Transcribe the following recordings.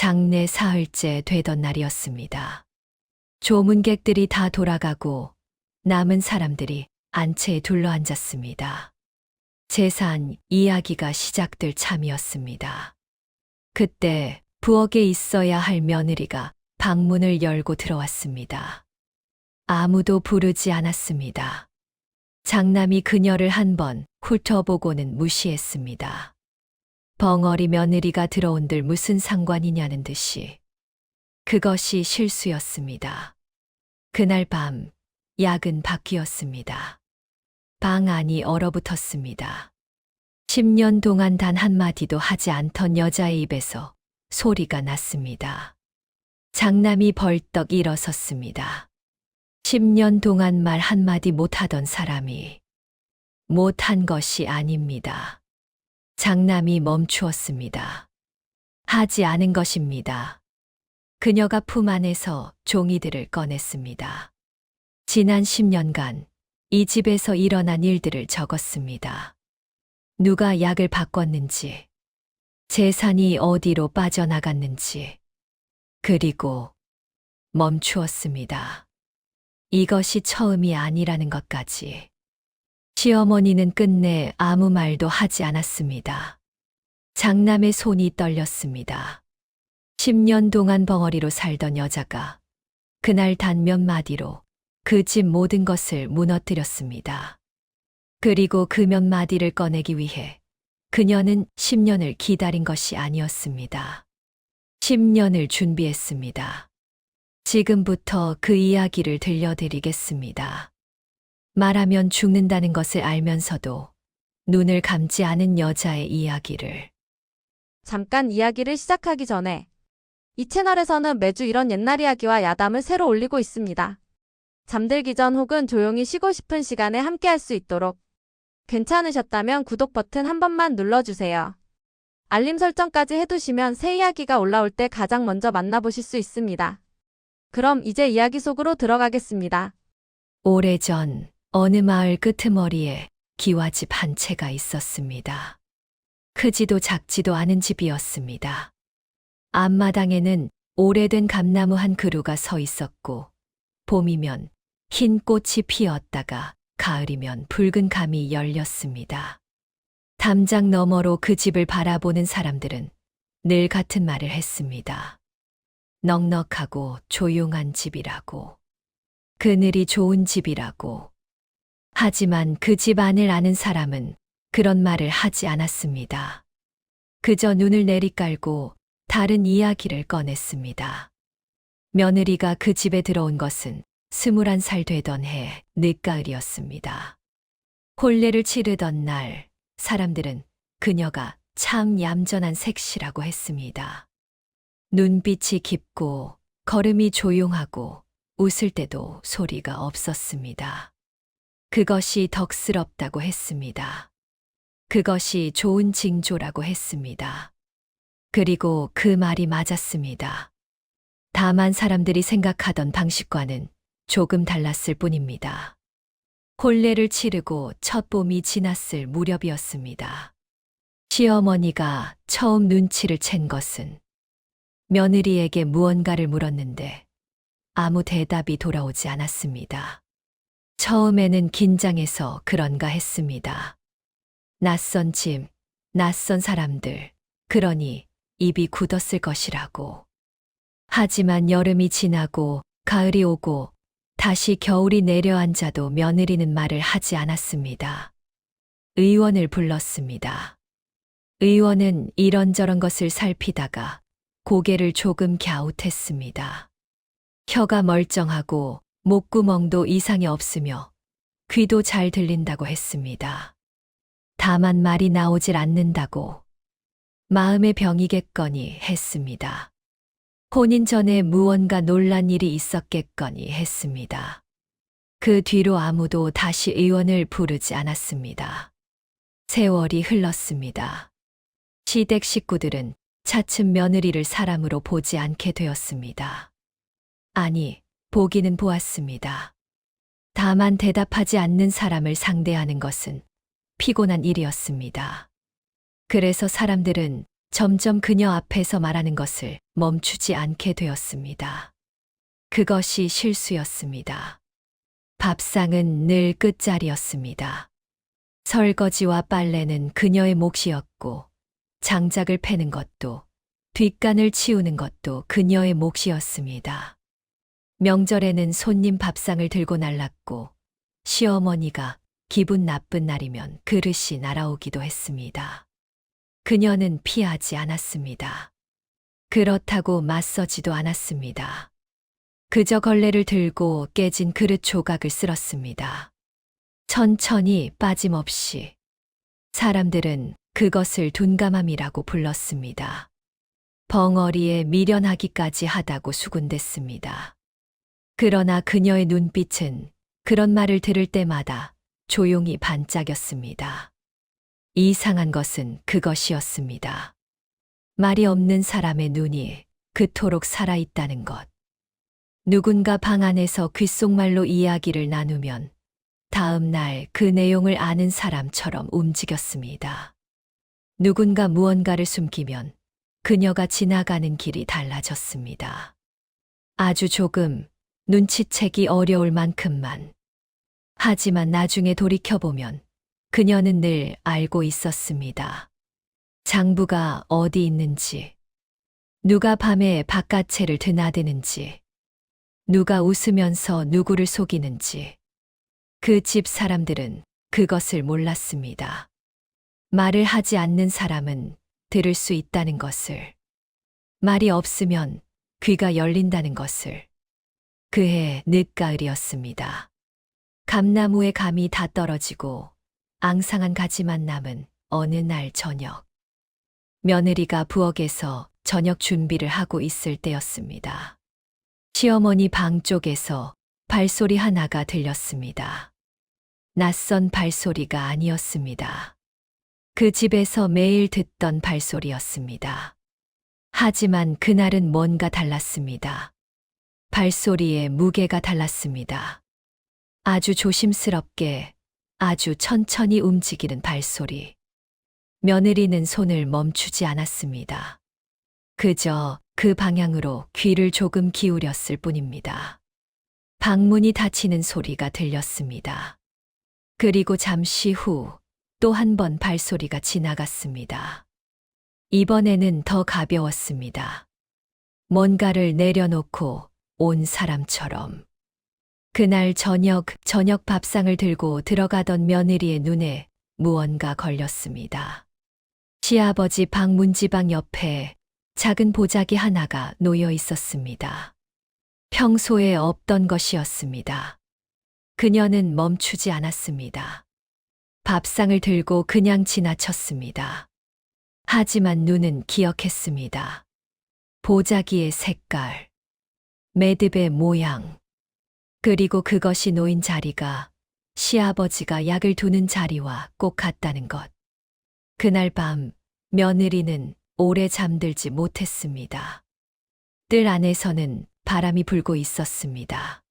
장례 사흘째 되던 날이었습니다. 조문객들이 다 돌아가고 남은 사람들이 안채에 둘러앉았습니다. 재산 이야기가 시작될 참이었습니다. 그때 부엌에 있어야 할 며느리가 방문을 열고 들어왔습니다. 아무도 부르지 않았습니다. 장남이 그녀를 한번 훑어보고는 무시했습니다. 벙어리 며느리가 들어온들 무슨 상관이냐는 듯이. 그것이 실수였습니다. 그날 밤 약은 바뀌었습니다. 방 안이 얼어붙었습니다. 10년 동안 단 한마디도 하지 않던 여자의 입에서 소리가 났습니다. 장남이 벌떡 일어섰습니다. 10년 동안 말 한마디 못하던 사람이 못한 것이 아닙니다. 장남이 멈추었습니다. 하지 않은 것입니다. 그녀가 품 안에서 종이들을 꺼냈습니다. 지난 10년간 이 집에서 일어난 일들을 적었습니다. 누가 약을 바꿨는지, 재산이 어디로 빠져나갔는지, 그리고 멈추었습니다. 이것이 처음이 아니라는 것까지. 시어머니는 끝내 아무 말도 하지 않았습니다. 장남의 손이 떨렸습니다. 10년 동안 벙어리로 살던 여자가 그날 단 몇 마디로 그 집 모든 것을 무너뜨렸습니다. 그리고 그 몇 마디를 꺼내기 위해 그녀는 10년을 기다린 것이 아니었습니다. 10년을 준비했습니다. 지금부터 그 이야기를 들려드리겠습니다. 말하면 죽는다는 것을 알면서도 눈을 감지 않은 여자의 이야기를. 잠깐 이야기를 시작하기 전에 이 채널에서는 매주 이런 옛날 이야기와 야담을 새로 올리고 있습니다. 잠들기 전 혹은 조용히 쉬고 싶은 시간에 함께 할 수 있도록 괜찮으셨다면 구독 버튼 한 번만 눌러주세요. 알림 설정까지 해두시면 새 이야기가 올라올 때 가장 먼저 만나보실 수 있습니다. 그럼 이제 이야기 속으로 들어가겠습니다. 오래전 어느 마을 끄트머리에 기와집 한 채가 있었습니다. 크지도 작지도 않은 집이었습니다. 앞마당에는 오래된 감나무 한 그루가 서 있었고, 봄이면 흰 꽃이 피었다가 가을이면 붉은 감이 열렸습니다. 담장 너머로 그 집을 바라보는 사람들은 늘 같은 말을 했습니다. 넉넉하고 조용한 집이라고. 그늘이 좋은 집이라고. 하지만 그 집 안을 아는 사람은 그런 말을 하지 않았습니다. 그저 눈을 내리깔고 다른 이야기를 꺼냈습니다. 며느리가 그 집에 들어온 것은 21살 되던 해 늦가을이었습니다. 혼례를 치르던 날 사람들은 그녀가 참 얌전한 색시라고 했습니다. 눈빛이 깊고 걸음이 조용하고 웃을 때도 소리가 없었습니다. 그것이 덕스럽다고 했습니다. 그것이 좋은 징조라고 했습니다. 그리고 그 말이 맞았습니다. 다만 사람들이 생각하던 방식과는 조금 달랐을 뿐입니다. 혼례를 치르고 첫 봄이 지났을 무렵이었습니다. 시어머니가 처음 눈치를 챈 것은 며느리에게 무언가를 물었는데 아무 대답이 돌아오지 않았습니다. 처음에는 긴장해서 그런가 했습니다. 낯선 집, 낯선 사람들, 그러니 입이 굳었을 것이라고. 하지만 여름이 지나고 가을이 오고 다시 겨울이 내려앉아도 며느리는 말을 하지 않았습니다. 의원을 불렀습니다. 의원은 이런저런 것을 살피다가 고개를 조금 갸웃했습니다. 혀가 멀쩡하고 목구멍도 이상이 없으며 귀도 잘 들린다고 했습니다. 다만 말이 나오질 않는다고. 마음의 병이겠거니 했습니다. 혼인 전에 무언가 놀란 일이 있었겠거니 했습니다. 그 뒤로 아무도 다시 의원을 부르지 않았습니다. 세월이 흘렀습니다. 시댁 식구들은 차츰 며느리를 사람으로 보지 않게 되었습니다. 아니, 보기는 보았습니다. 다만 대답하지 않는 사람을 상대하는 것은 피곤한 일이었습니다. 그래서 사람들은 점점 그녀 앞에서 말하는 것을 멈추지 않게 되었습니다. 그것이 실수였습니다. 밥상은 늘 끝자리였습니다. 설거지와 빨래는 그녀의 몫이었고, 장작을 패는 것도, 뒷간을 치우는 것도 그녀의 몫이었습니다. 명절에는 손님 밥상을 들고 날랐고, 시어머니가 기분 나쁜 날이면 그릇이 날아오기도 했습니다. 그녀는 피하지 않았습니다. 그렇다고 맞서지도 않았습니다. 그저 걸레를 들고 깨진 그릇 조각을 쓸었습니다. 천천히 빠짐없이. 사람들은 그것을 둔감함이라고 불렀습니다. 벙어리에 미련하기까지 하다고 수군댔습니다. 그러나 그녀의 눈빛은 그런 말을 들을 때마다 조용히 반짝였습니다. 이상한 것은 그것이었습니다. 말이 없는 사람의 눈이 그토록 살아있다는 것. 누군가 방 안에서 귓속말로 이야기를 나누면 다음 날 그 내용을 아는 사람처럼 움직였습니다. 누군가 무언가를 숨기면 그녀가 지나가는 길이 달라졌습니다. 아주 조금 눈치채기 어려울 만큼만. 하지만 나중에 돌이켜보면 그녀는 늘 알고 있었습니다. 장부가 어디 있는지, 누가 밤에 바깥채를 드나드는지, 누가 웃으면서 누구를 속이는지. 그 집 사람들은 그것을 몰랐습니다. 말을 하지 않는 사람은 들을 수 있다는 것을, 말이 없으면 귀가 열린다는 것을. 그해 늦가을이었습니다. 감나무의 감이 다 떨어지고 앙상한 가지만 남은 어느 날 저녁. 며느리가 부엌에서 저녁 준비를 하고 있을 때였습니다. 시어머니 방 쪽에서 발소리 하나가 들렸습니다. 낯선 발소리가 아니었습니다. 그 집에서 매일 듣던 발소리였습니다. 하지만 그날은 뭔가 달랐습니다. 발소리의 무게가 달랐습니다. 아주 조심스럽게, 아주 천천히 움직이는 발소리. 며느리는 손을 멈추지 않았습니다. 그저 그 방향으로 귀를 조금 기울였을 뿐입니다. 방문이 닫히는 소리가 들렸습니다. 그리고 잠시 후 또 한 번 발소리가 지나갔습니다. 이번에는 더 가벼웠습니다. 뭔가를 내려놓고 온 사람처럼. 그날 저녁 밥상을 들고 들어가던 며느리의 눈에 무언가 걸렸습니다. 시아버지 방 문지방 옆에 작은 보자기 하나가 놓여 있었습니다. 평소에 없던 것이었습니다. 그녀는 멈추지 않았습니다. 밥상을 들고 그냥 지나쳤습니다. 하지만 눈은 기억했습니다. 보자기의 색깔, 매듭의 모양, 그리고 그것이 놓인 자리가 시아버지가 약을 두는 자리와 꼭 같다는 것. 그날 밤 며느리는 오래 잠들지 못했습니다. 뜰 안에서는 바람이 불고 있었습니다.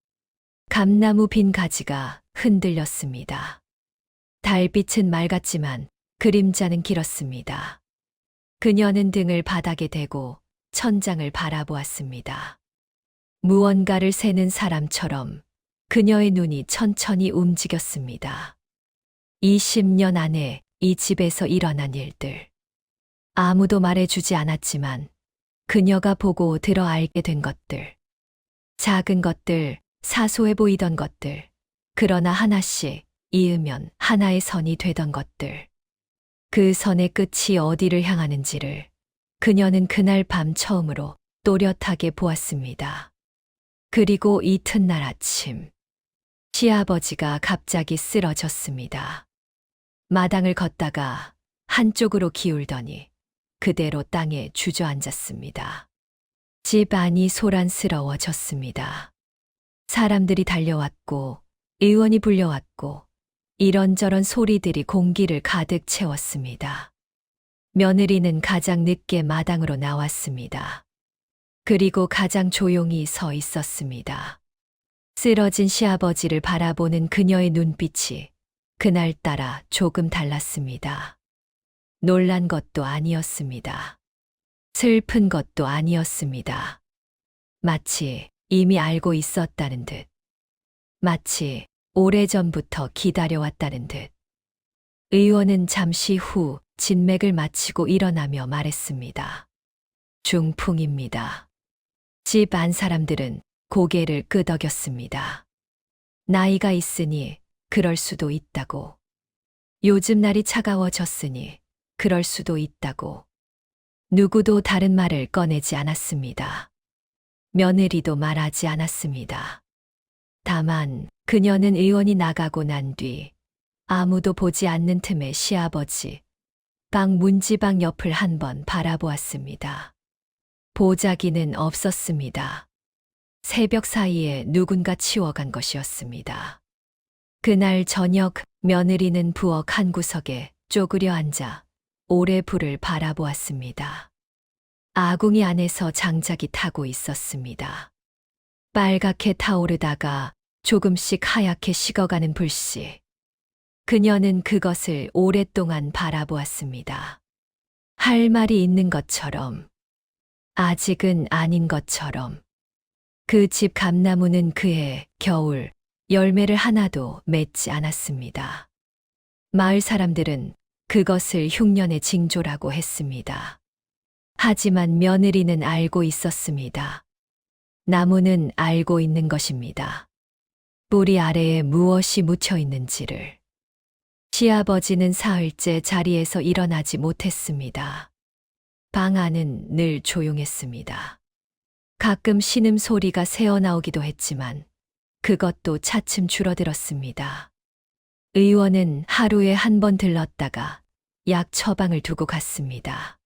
감나무 빈 가지가 흔들렸습니다. 달빛은 맑았지만 그림자는 길었습니다. 그녀는 등을 바닥에 대고 천장을 바라보았습니다. 무언가를 세는 사람처럼 그녀의 눈이 천천히 움직였습니다. 20년 안에 이 집에서 일어난 일들. 아무도 말해주지 않았지만 그녀가 보고 들어 알게 된 것들. 작은 것들, 사소해 보이던 것들. 그러나 하나씩 이으면 하나의 선이 되던 것들. 그 선의 끝이 어디를 향하는지를 그녀는 그날 밤 처음으로 또렷하게 보았습니다. 그리고 이튿날 아침, 시아버지가 갑자기 쓰러졌습니다. 마당을 걷다가 한쪽으로 기울더니 그대로 땅에 주저앉았습니다. 집 안이 소란스러워졌습니다. 사람들이 달려왔고 의원이 불려왔고 이런저런 소리들이 공기를 가득 채웠습니다. 며느리는 가장 늦게 마당으로 나왔습니다. 그리고 가장 조용히 서 있었습니다. 쓰러진 시아버지를 바라보는 그녀의 눈빛이 그날따라 조금 달랐습니다. 놀란 것도 아니었습니다. 슬픈 것도 아니었습니다. 마치 이미 알고 있었다는 듯. 마치 오래전부터 기다려왔다는 듯. 의원은 잠시 후 진맥을 마치고 일어나며 말했습니다. 중풍입니다. 집 안 사람들은 고개를 끄덕였습니다. 나이가 있으니 그럴 수도 있다고. 요즘 날이 차가워졌으니 그럴 수도 있다고. 누구도 다른 말을 꺼내지 않았습니다. 며느리도 말하지 않았습니다. 다만 그녀는 의원이 나가고 난 뒤 아무도 보지 않는 틈에 시아버지 방 문지방 옆을 한번 바라보았습니다. 보자기는 없었습니다. 새벽 사이에 누군가 치워간 것이었습니다. 그날 저녁 며느리는 부엌 한 구석에 쪼그려 앉아 오래 불을 바라보았습니다. 아궁이 안에서 장작이 타고 있었습니다. 빨갛게 타오르다가 조금씩 하얗게 식어가는 불씨. 그녀는 그것을 오랫동안 바라보았습니다. 할 말이 있는 것처럼, 아직은 아닌 것처럼. 그 집 감나무는 그해 겨울 열매를 하나도 맺지 않았습니다. 마을 사람들은 그것을 흉년의 징조라고 했습니다. 하지만 며느리는 알고 있었습니다. 나무는 알고 있는 것입니다. 뿌리 아래에 무엇이 묻혀 있는지를. 시아버지는 사흘째 자리에서 일어나지 못했습니다. 방 안은 늘 조용했습니다. 가끔 신음 소리가 새어나오기도 했지만 그것도 차츰 줄어들었습니다. 의원은 하루에 한 번 들렀다가 약 처방을 두고 갔습니다.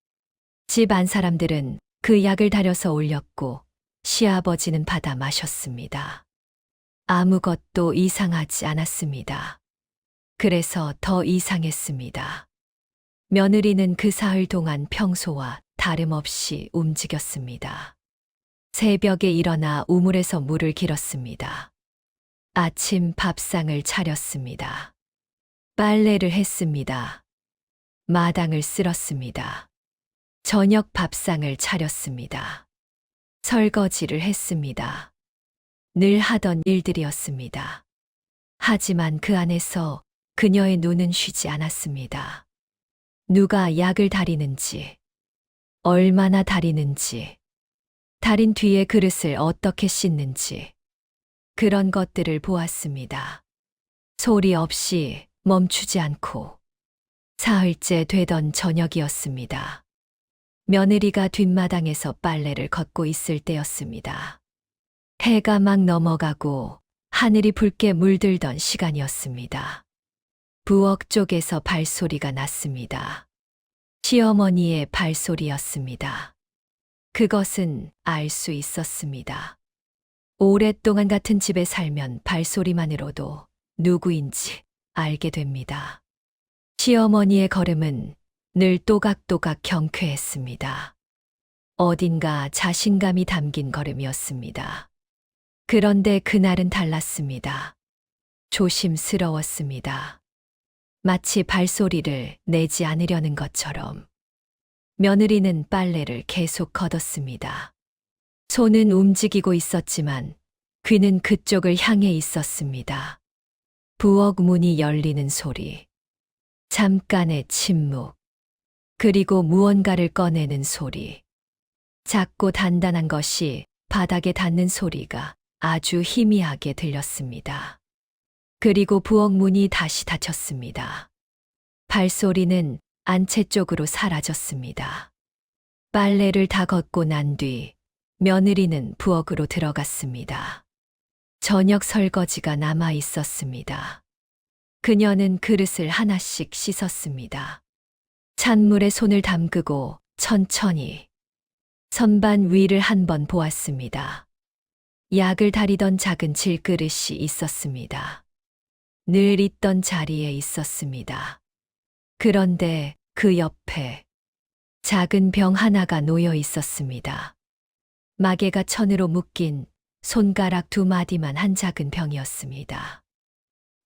집 안 사람들은 그 약을 다려서 올렸고 시아버지는 받아 마셨습니다. 아무것도 이상하지 않았습니다. 그래서 더 이상했습니다. 며느리는 그 사흘 동안 평소와 다름없이 움직였습니다. 새벽에 일어나 우물에서 물을 길었습니다. 아침 밥상을 차렸습니다. 빨래를 했습니다. 마당을 쓸었습니다. 저녁 밥상을 차렸습니다. 설거지를 했습니다. 늘 하던 일들이었습니다. 하지만 그 안에서 그녀의 눈은 쉬지 않았습니다. 누가 약을 다리는지, 얼마나 다리는지, 다린 뒤에 그릇을 어떻게 씻는지, 그런 것들을 보았습니다. 소리 없이 멈추지 않고 사흘째 되던 저녁이었습니다. 며느리가 뒷마당에서 빨래를 걷고 있을 때였습니다. 해가 막 넘어가고 하늘이 붉게 물들던 시간이었습니다. 부엌 쪽에서 발소리가 났습니다. 시어머니의 발소리였습니다. 그것은 알 수 있었습니다. 오랫동안 같은 집에 살면 발소리만으로도 누구인지 알게 됩니다. 시어머니의 걸음은 늘 또각또각 경쾌했습니다. 어딘가 자신감이 담긴 걸음이었습니다. 그런데 그날은 달랐습니다. 조심스러웠습니다. 마치 발소리를 내지 않으려는 것처럼. 며느리는 빨래를 계속 걷었습니다. 손은 움직이고 있었지만 귀는 그쪽을 향해 있었습니다. 부엌 문이 열리는 소리, 잠깐의 침묵, 그리고 무언가를 꺼내는 소리. 작고 단단한 것이 바닥에 닿는 소리가 아주 희미하게 들렸습니다. 그리고 부엌 문이 다시 닫혔습니다. 발소리는 안채 쪽으로 사라졌습니다. 빨래를 다 걷고 난 뒤 며느리는 부엌으로 들어갔습니다. 저녁 설거지가 남아 있었습니다. 그녀는 그릇을 하나씩 씻었습니다. 찬물에 손을 담그고 천천히 선반 위를 한번 보았습니다. 약을 다리던 작은 질그릇이 있었습니다. 늘 있던 자리에 있었습니다. 그런데 그 옆에 작은 병 하나가 놓여 있었습니다. 마개가 천으로 묶인 손가락 2마디만 한 작은 병이었습니다.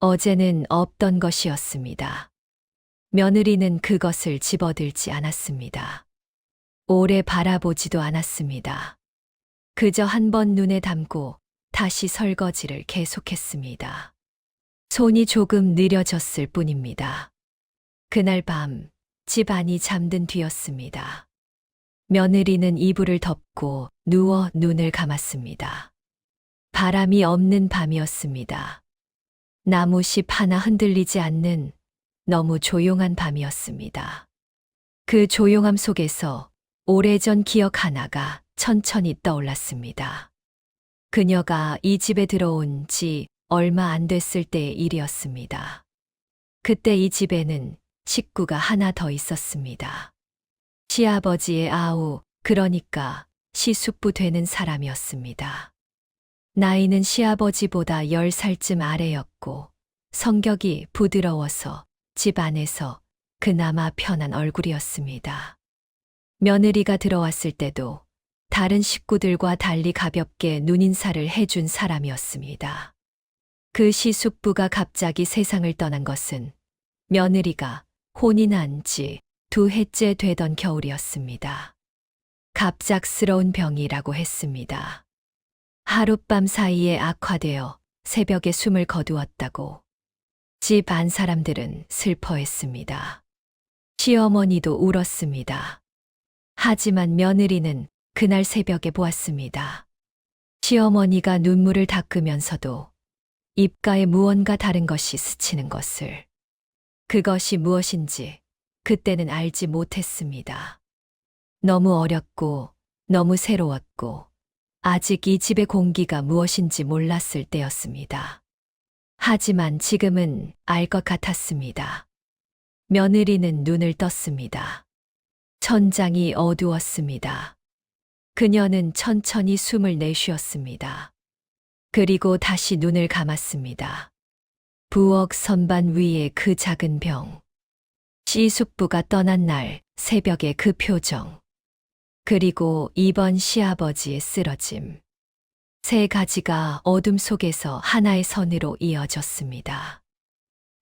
어제는 없던 것이었습니다. 며느리는 그것을 집어들지 않았습니다. 오래 바라보지도 않았습니다. 그저 한 번 눈에 담고 다시 설거지를 계속했습니다. 손이 조금 느려졌을 뿐입니다. 그날 밤 집안이 잠든 뒤였습니다. 며느리는 이불을 덮고 누워 눈을 감았습니다. 바람이 없는 밤이었습니다. 나무잎 하나 흔들리지 않는 너무 조용한 밤이었습니다. 그 조용함 속에서 오래전 기억 하나가 천천히 떠올랐습니다. 그녀가 이 집에 들어온 지 얼마 안 됐을 때의 일이었습니다. 그때 이 집에는 식구가 하나 더 있었습니다. 시아버지의 아우, 그러니까 시숙부 되는 사람이었습니다. 나이는 시아버지보다 10살쯤 아래였고 성격이 부드러워서 집 안에서 그나마 편한 얼굴이었습니다. 며느리가 들어왔을 때도 다른 식구들과 달리 가볍게 눈인사를 해준 사람이었습니다. 그 시숙부가 갑자기 세상을 떠난 것은 며느리가 혼인한 지 2해째 되던 겨울이었습니다. 갑작스러운 병이라고 했습니다. 하룻밤 사이에 악화되어 새벽에 숨을 거두었다고 집 안 사람들은 슬퍼했습니다. 시어머니도 울었습니다. 하지만 며느리는 그날 새벽에 보았습니다. 시어머니가 눈물을 닦으면서도 입가에 무언가 다른 것이 스치는 것을. 그것이 무엇인지 그때는 알지 못했습니다. 너무 어렸고 너무 새로웠고 아직 이 집의 공기가 무엇인지 몰랐을 때였습니다. 하지만 지금은 알 것 같았습니다. 며느리는 눈을 떴습니다. 천장이 어두웠습니다. 그녀는 천천히 숨을 내쉬었습니다. 그리고 다시 눈을 감았습니다. 부엌 선반 위에 그 작은 병. 시숙부가 떠난 날 새벽의 그 표정. 그리고 이번 시아버지의 쓰러짐. 세 가지가 어둠 속에서 하나의 선으로 이어졌습니다.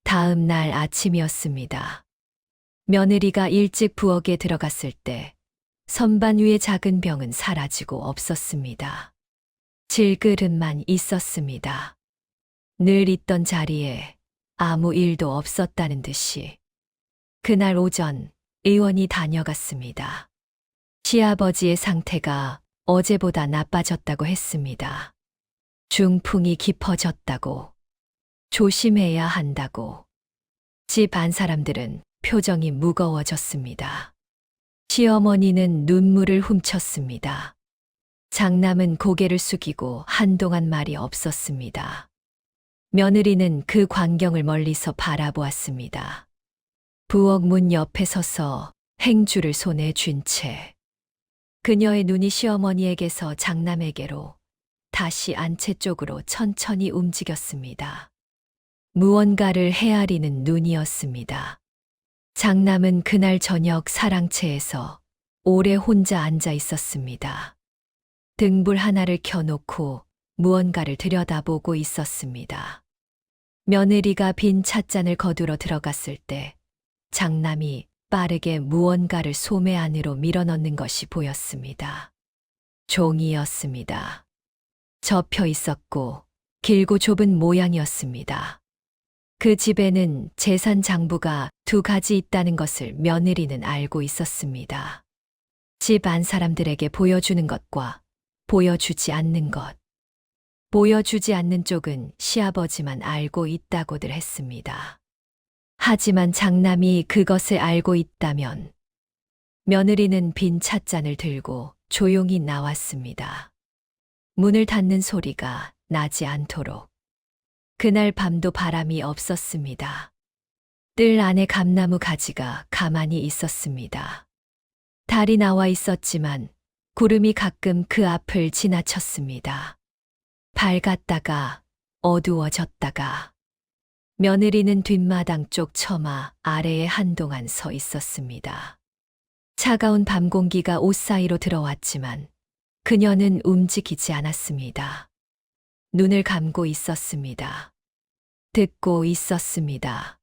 다음 날 아침이었습니다. 며느리가 일찍 부엌에 들어갔을 때 선반 위의 작은 병은 사라지고 없었습니다. 질그릇만 있었습니다. 늘 있던 자리에 아무 일도 없었다는 듯이. 그날 오전 의원이 다녀갔습니다. 시아버지의 상태가 어제보다 나빠졌다고 했습니다. 중풍이 깊어졌다고. 조심해야 한다고. 집 안 사람들은 표정이 무거워졌습니다. 시어머니는 눈물을 훔쳤습니다. 장남은 고개를 숙이고 한동안 말이 없었습니다. 며느리는 그 광경을 멀리서 바라보았습니다. 부엌 문 옆에 서서 행주를 손에 쥔 채 그녀의 눈이 시어머니에게서 장남에게로 다시 안채 쪽으로 천천히 움직였습니다. 무언가를 헤아리는 눈이었습니다. 장남은 그날 저녁 사랑채에서 오래 혼자 앉아 있었습니다. 등불 하나를 켜놓고 무언가를 들여다보고 있었습니다. 며느리가 빈 찻잔을 거두러 들어갔을 때 장남이 빠르게 무언가를 소매 안으로 밀어넣는 것이 보였습니다. 종이였습니다. 접혀 있었고 길고 좁은 모양이었습니다. 그 집에는 재산 장부가 2가지 있다는 것을 며느리는 알고 있었습니다. 집 안 사람들에게 보여주는 것과 보여주지 않는 것. 보여주지 않는 쪽은 시아버지만 알고 있다고들 했습니다. 하지만 장남이 그것을 알고 있다면 며느리는 빈 찻잔을 들고 조용히 나왔습니다. 문을 닫는 소리가 나지 않도록. 그날 밤도 바람이 없었습니다. 뜰 안에 감나무 가지가 가만히 있었습니다. 달이 나와 있었지만 구름이 가끔 그 앞을 지나쳤습니다. 밝았다가 어두워졌다가 며느리는 뒷마당 쪽 처마 아래에 한동안 서 있었습니다. 차가운 밤 공기가 옷 사이로 들어왔지만 그녀는 움직이지 않았습니다. 눈을 감고 있었습니다. 듣고 있었습니다.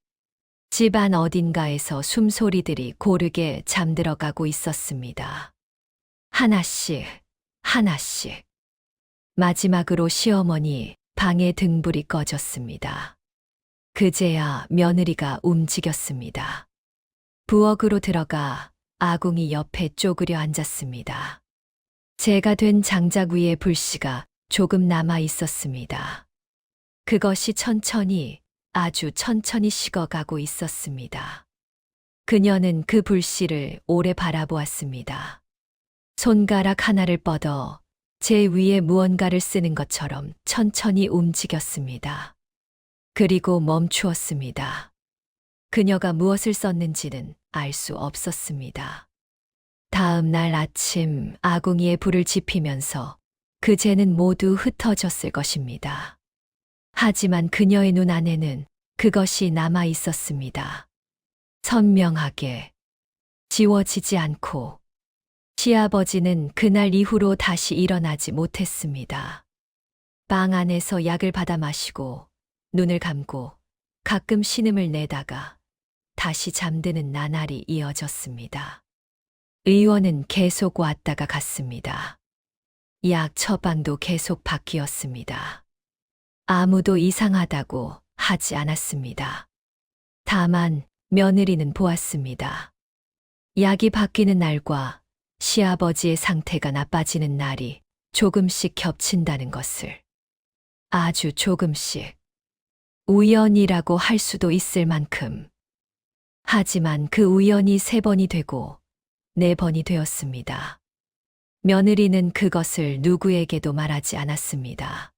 집안 어딘가에서 숨소리들이 고르게 잠들어가고 있었습니다. 하나씩, 하나씩. 마지막으로 시어머니 방의 등불이 꺼졌습니다. 그제야 며느리가 움직였습니다. 부엌으로 들어가 아궁이 옆에 쪼그려 앉았습니다. 제가 된 장작 위에 불씨가 조금 남아 있었습니다. 그것이 천천히, 아주 천천히 식어가고 있었습니다. 그녀는 그 불씨를 오래 바라보았습니다. 손가락 하나를 뻗어 제 위에 무언가를 쓰는 것처럼 천천히 움직였습니다. 그리고 멈추었습니다. 그녀가 무엇을 썼는지는 알 수 없었습니다. 다음 날 아침 아궁이에 불을 지피면서 그 재는 모두 흩어졌을 것입니다. 하지만 그녀의 눈 안에는 그것이 남아 있었습니다. 선명하게, 지워지지 않고. 시아버지는 그날 이후로 다시 일어나지 못했습니다. 방 안에서 약을 받아 마시고 눈을 감고 가끔 신음을 내다가 다시 잠드는 나날이 이어졌습니다. 의원은 계속 왔다가 갔습니다. 약 처방도 계속 바뀌었습니다. 아무도 이상하다고 하지 않았습니다. 다만 며느리는 보았습니다. 약이 바뀌는 날과 시아버지의 상태가 나빠지는 날이 조금씩 겹친다는 것을. 아주 조금씩. 우연이라고 할 수도 있을 만큼. 하지만 그 우연이 3번이 되고 4번이 되었습니다. 며느리는 그것을 누구에게도 말하지 않았습니다.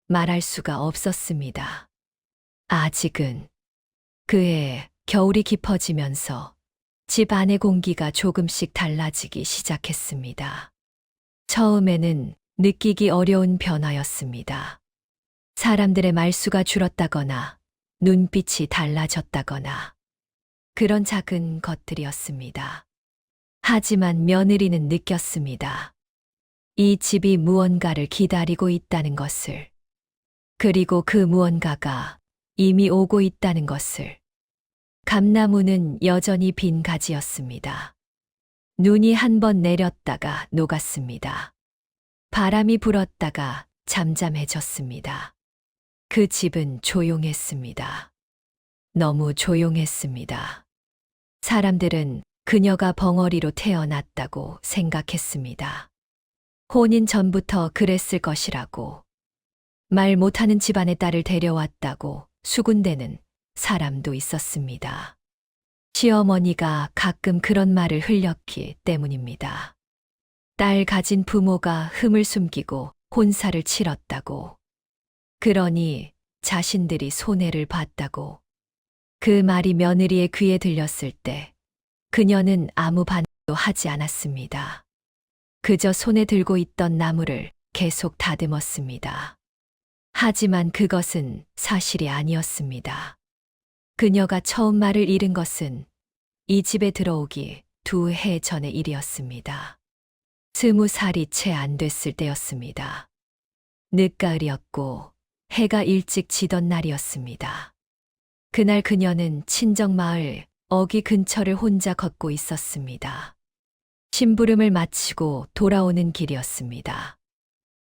말할 수가 없었습니다. 아직은. 그해 겨울이 깊어지면서 집 안의 공기가 조금씩 달라지기 시작했습니다. 처음에는 느끼기 어려운 변화였습니다. 사람들의 말수가 줄었다거나 눈빛이 달라졌다거나 그런 작은 것들이었습니다. 하지만 며느리는 느꼈습니다. 이 집이 무언가를 기다리고 있다는 것을. 그리고 그 무언가가 이미 오고 있다는 것을. 감나무는 여전히 빈 가지였습니다. 눈이 한 번 내렸다가 녹았습니다. 바람이 불었다가 잠잠해졌습니다. 그 집은 조용했습니다. 너무 조용했습니다. 사람들은 그녀가 벙어리로 태어났다고 생각했습니다. 혼인 전부터 그랬을 것이라고. 말 못하는 집안의 딸을 데려왔다고 수군대는 사람도 있었습니다. 시어머니가 가끔 그런 말을 흘렸기 때문입니다. 딸 가진 부모가 흠을 숨기고 혼사를 치렀다고. 그러니 자신들이 손해를 봤다고. 그 말이 며느리의 귀에 들렸을 때 그녀는 아무 반응도 하지 않았습니다. 그저 손에 들고 있던 나무를 계속 다듬었습니다. 하지만 그것은 사실이 아니었습니다. 그녀가 처음 말을 잃은 것은 이 집에 들어오기 2해 전의 일이었습니다. 20살이 채 안 됐을 때였습니다. 늦가을이었고 해가 일찍 지던 날이었습니다. 그날 그녀는 친정마을 어귀 근처를 혼자 걷고 있었습니다. 심부름을 마치고 돌아오는 길이었습니다.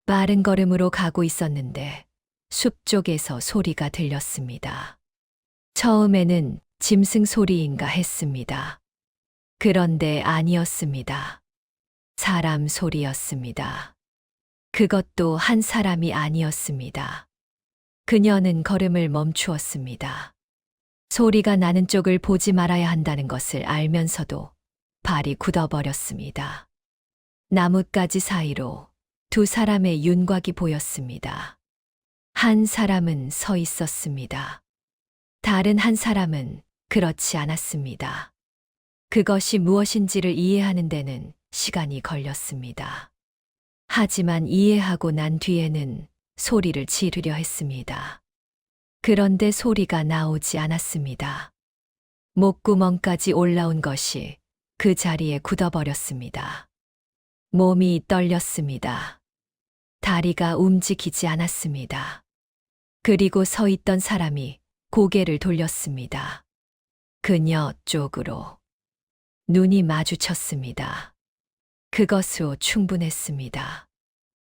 빠른 걸음으로 가고 있었는데 숲 쪽에서 소리가 들렸습니다. 처음에는 짐승 소리인가 했습니다. 그런데 아니었습니다. 사람 소리였습니다. 그것도 한 사람이 아니었습니다. 그녀는 걸음을 멈추었습니다. 소리가 나는 쪽을 보지 말아야 한다는 것을 알면서도 발이 굳어버렸습니다. 나뭇가지 사이로 2 사람의 윤곽이 보였습니다. 한 사람은 서 있었습니다. 다른 한 사람은 그렇지 않았습니다. 그것이 무엇인지를 이해하는 데는 시간이 걸렸습니다. 하지만 이해하고 난 뒤에는 소리를 지르려 했습니다. 그런데 소리가 나오지 않았습니다. 목구멍까지 올라온 것이 그 자리에 굳어버렸습니다. 몸이 떨렸습니다. 다리가 움직이지 않았습니다. 그리고 서 있던 사람이 고개를 돌렸습니다. 그녀 쪽으로. 눈이 마주쳤습니다. 그것으로 충분했습니다.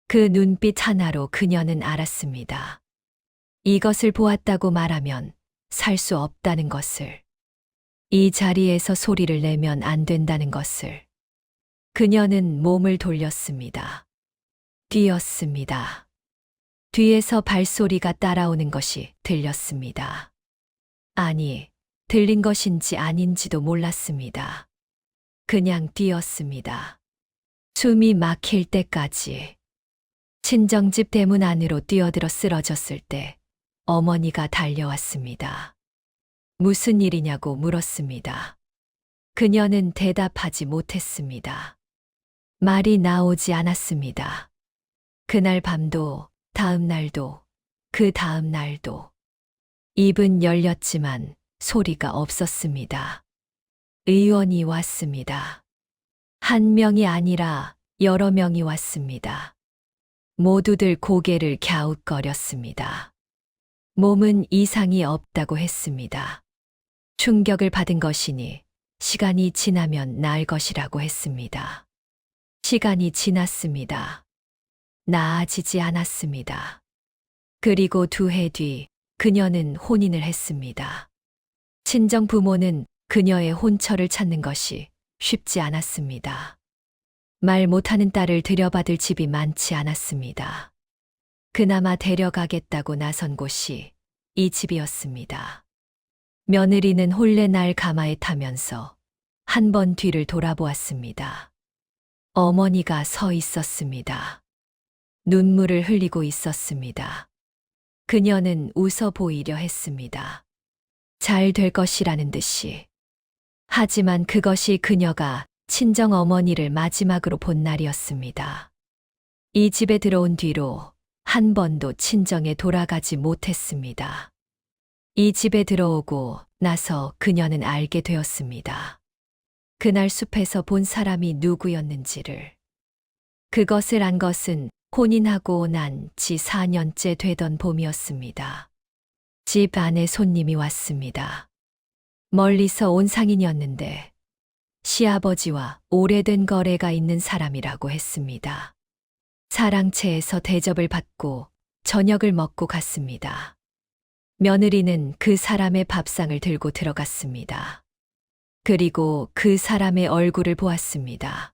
그 눈빛 하나로 그녀는 알았습니다. 이것을 보았다고 말하면 살 수 없다는 것을. 이 자리에서 소리를 내면 안 된다는 것을. 그녀는 몸을 돌렸습니다. 뛰었습니다. 뒤에서 발소리가 따라오는 것이 들렸습니다. 아니, 들린 것인지 아닌지도 몰랐습니다. 그냥 뛰었습니다. 숨이 막힐 때까지. 친정집 대문 안으로 뛰어들어 쓰러졌을 때 어머니가 달려왔습니다. 무슨 일이냐고 물었습니다. 그녀는 대답하지 못했습니다. 말이 나오지 않았습니다. 그날 밤도, 다음 날도, 그 다음 날도. 입은 열렸지만 소리가 없었습니다. 의원이 왔습니다. 한 명이 아니라 여러 명이 왔습니다. 모두들 고개를 갸웃거렸습니다. 몸은 이상이 없다고 했습니다. 충격을 받은 것이니 시간이 지나면 나을 것이라고 했습니다. 시간이 지났습니다. 나아지지 않았습니다. 그리고 2해 뒤 그녀는 혼인을 했습니다. 친정 부모는 그녀의 혼처를 찾는 것이 쉽지 않았습니다. 말 못하는 딸을 들여받을 집이 많지 않았습니다. 그나마 데려가겠다고 나선 곳이 이 집이었습니다. 며느리는 홀레 날 가마에 타면서 한 번 뒤를 돌아보았습니다. 어머니가 서 있었습니다. 눈물을 흘리고 있었습니다. 그녀는 웃어 보이려 했습니다. 잘 될 것이라는 듯이. 하지만 그것이 그녀가 친정 어머니를 마지막으로 본 날이었습니다. 이 집에 들어온 뒤로 한 번도 친정에 돌아가지 못했습니다. 이 집에 들어오고 나서 그녀는 알게 되었습니다. 그날 숲에서 본 사람이 누구였는지를. 그것을 안 것은 혼인하고 난 지 4년째 되던 봄이었습니다. 집 안에 손님이 왔습니다. 멀리서 온 상인이었는데 시아버지와 오래된 거래가 있는 사람이라고 했습니다. 사랑채에서 대접을 받고 저녁을 먹고 갔습니다. 며느리는 그 사람의 밥상을 들고 들어갔습니다. 그리고 그 사람의 얼굴을 보았습니다.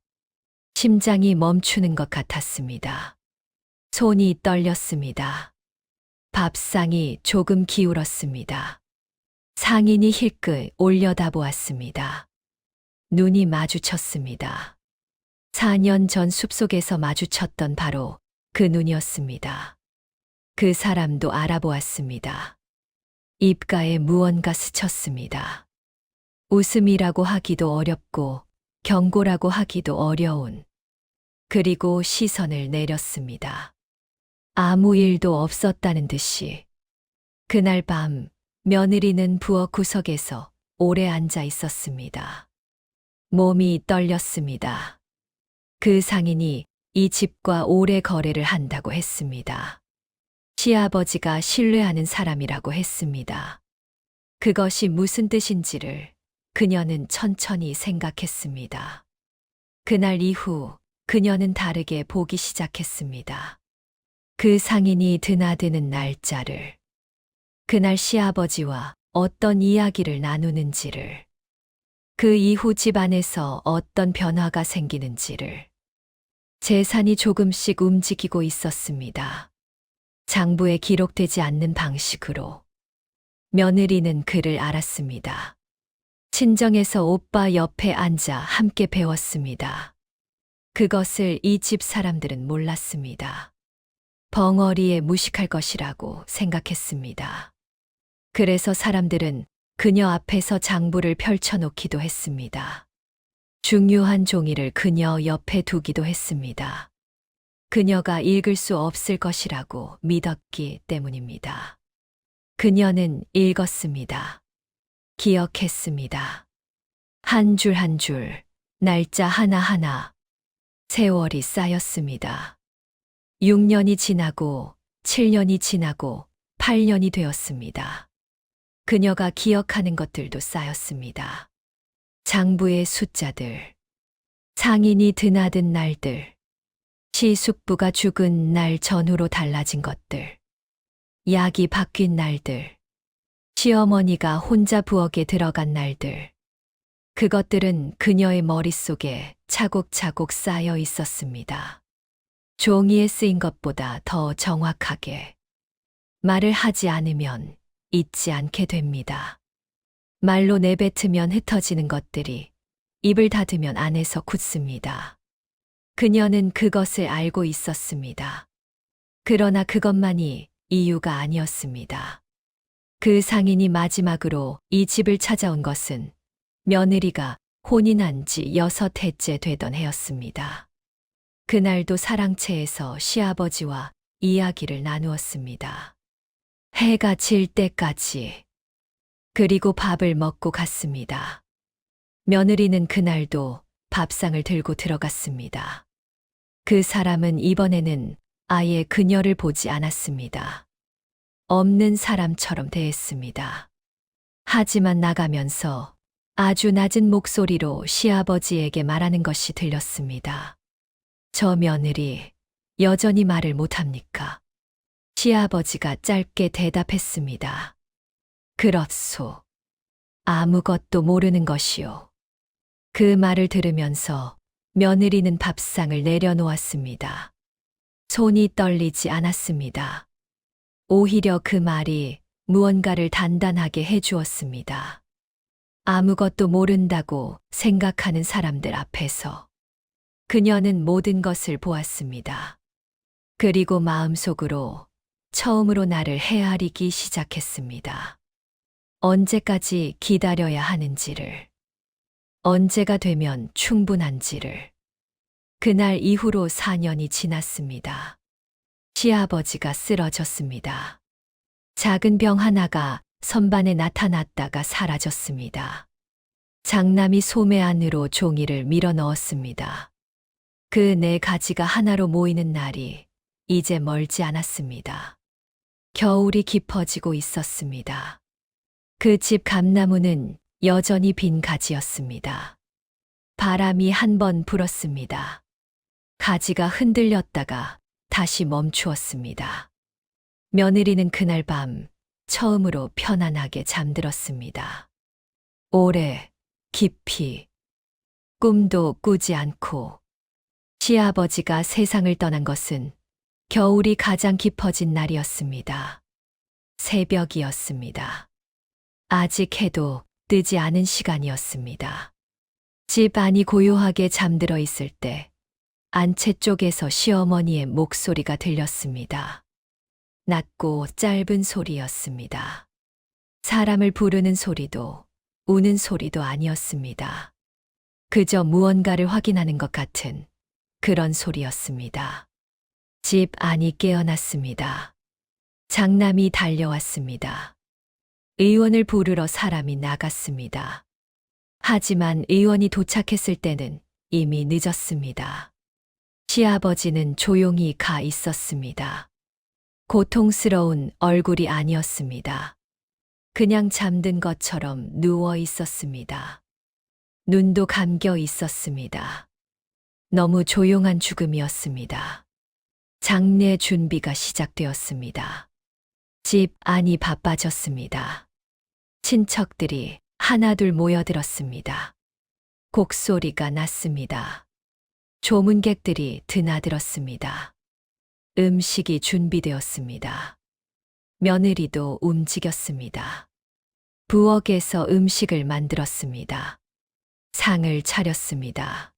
심장이 멈추는 것 같았습니다. 손이 떨렸습니다. 밥상이 조금 기울었습니다. 상인이 힐끗 올려다보았습니다. 눈이 마주쳤습니다. 4년 전 숲속에서 마주쳤던 바로 그 눈이었습니다. 그 사람도 알아보았습니다. 입가에 무언가 스쳤습니다. 웃음이라고 하기도 어렵고 경고라고 하기도 어려운. 그리고 시선을 내렸습니다. 아무 일도 없었다는 듯이. 그날 밤 며느리는 부엌 구석에서 오래 앉아 있었습니다. 몸이 떨렸습니다. 그 상인이 이 집과 오래 거래를 한다고 했습니다. 시아버지가 신뢰하는 사람이라고 했습니다. 그것이 무슨 뜻인지를 그녀는 천천히 생각했습니다. 그날 이후 그녀는 다르게 보기 시작했습니다. 그 상인이 드나드는 날짜를, 그날 시아버지와 어떤 이야기를 나누는지를, 그 이후 집안에서 어떤 변화가 생기는지를. 재산이 조금씩 움직이고 있었습니다. 장부에 기록되지 않는 방식으로. 며느리는 그를 알았습니다. 친정에서 오빠 옆에 앉아 함께 배웠습니다. 그것을 이 집 사람들은 몰랐습니다. 벙어리에 무식할 것이라고 생각했습니다. 그래서 사람들은 그녀 앞에서 장부를 펼쳐놓기도 했습니다. 중요한 종이를 그녀 옆에 두기도 했습니다. 그녀가 읽을 수 없을 것이라고 믿었기 때문입니다. 그녀는 읽었습니다. 기억했습니다. 한 줄 한 줄, 날짜 하나하나, 세월이 쌓였습니다. 6년이 지나고 7년이 지나고 8년이 되었습니다. 그녀가 기억하는 것들도 쌓였습니다. 장부의 숫자들, 상인이 드나든 날들, 시숙부가 죽은 날 전후로 달라진 것들, 약이 바뀐 날들, 시어머니가 혼자 부엌에 들어간 날들, 그것들은 그녀의 머릿속에 차곡차곡 쌓여 있었습니다. 종이에 쓰인 것보다 더 정확하게. 말을 하지 않으면 잊지 않게 됩니다. 말로 내뱉으면 흩어지는 것들이 입을 닫으면 안에서 굳습니다. 그녀는 그것을 알고 있었습니다. 그러나 그것만이 이유가 아니었습니다. 그 상인이 마지막으로 이 집을 찾아온 것은 며느리가 혼인한 지 6해째 되던 해였습니다. 그날도 사랑채에서 시아버지와 이야기를 나누었습니다. 해가 질 때까지. 그리고 밥을 먹고 갔습니다. 며느리는 그날도 밥상을 들고 들어갔습니다. 그 사람은 이번에는 아예 그녀를 보지 않았습니다. 없는 사람처럼 대했습니다. 하지만 나가면서 아주 낮은 목소리로 시아버지에게 말하는 것이 들렸습니다. 저 며느리 여전히 말을 못합니까? 시아버지가 짧게 대답했습니다. 그렇소. 아무것도 모르는 것이요. 그 말을 들으면서 며느리는 밥상을 내려놓았습니다. 손이 떨리지 않았습니다. 오히려 그 말이 무언가를 단단하게 해주었습니다. 아무것도 모른다고 생각하는 사람들 앞에서 그녀는 모든 것을 보았습니다. 그리고 마음속으로 처음으로 나를 헤아리기 시작했습니다. 언제까지 기다려야 하는지를, 언제가 되면 충분한지를. 그날 이후로 4년이 지났습니다. 시아버지가 쓰러졌습니다. 작은 병 하나가 선반에 나타났다가 사라졌습니다. 장남이 소매 안으로 종이를 밀어 넣었습니다. 그 4가지가 하나로 모이는 날이 이제 멀지 않았습니다. 겨울이 깊어지고 있었습니다. 그 집 감나무는 여전히 빈 가지였습니다. 바람이 한 번 불었습니다. 가지가 흔들렸다가 다시 멈추었습니다. 며느리는 그날 밤 처음으로 편안하게 잠들었습니다. 오래, 깊이, 꿈도 꾸지 않고. 시아버지가 세상을 떠난 것은 겨울이 가장 깊어진 날이었습니다. 새벽이었습니다. 아직 해도 뜨지 않은 시간이었습니다. 집 안이 고요하게 잠들어 있을 때 안채 쪽에서 시어머니의 목소리가 들렸습니다. 낮고 짧은 소리였습니다. 사람을 부르는 소리도 우는 소리도 아니었습니다. 그저 무언가를 확인하는 것 같은 그런 소리였습니다. 집 안이 깨어났습니다. 장남이 달려왔습니다. 의원을 부르러 사람이 나갔습니다. 하지만 의원이 도착했을 때는 이미 늦었습니다. 시아버지는 조용히 가 있었습니다. 고통스러운 얼굴이 아니었습니다. 그냥 잠든 것처럼 누워 있었습니다. 눈도 감겨 있었습니다. 너무 조용한 죽음이었습니다. 장례 준비가 시작되었습니다. 집 안이 바빠졌습니다. 친척들이 하나둘 모여들었습니다. 곡소리가 났습니다. 조문객들이 드나들었습니다. 음식이 준비되었습니다. 며느리도 움직였습니다. 부엌에서 음식을 만들었습니다. 상을 차렸습니다.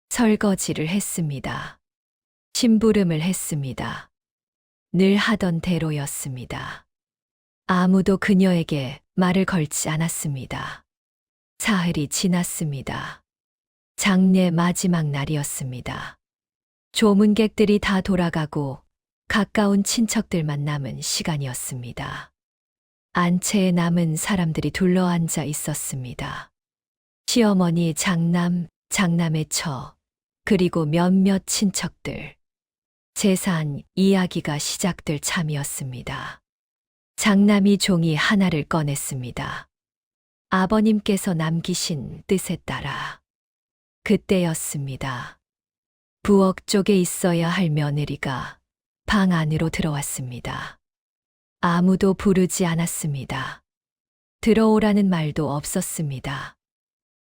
설거지를 했습니다. 심부름을 했습니다. 늘 하던 대로였습니다. 아무도 그녀에게 말을 걸지 않았습니다. 사흘이 지났습니다. 장례 마지막 날이었습니다. 조문객들이 다 돌아가고 가까운 친척들만 남은 시간이었습니다. 안채에 남은 사람들이 둘러앉아 있었습니다. 시어머니, 장남, 장남의 처, 그리고 몇몇 친척들. 재산 이야기가 시작될 참이었습니다. 장남이 종이 하나를 꺼냈습니다. 아버님께서 남기신 뜻에 따라. 그때였습니다. 부엌 쪽에 있어야 할 며느리가 방 안으로 들어왔습니다. 아무도 부르지 않았습니다. 들어오라는 말도 없었습니다.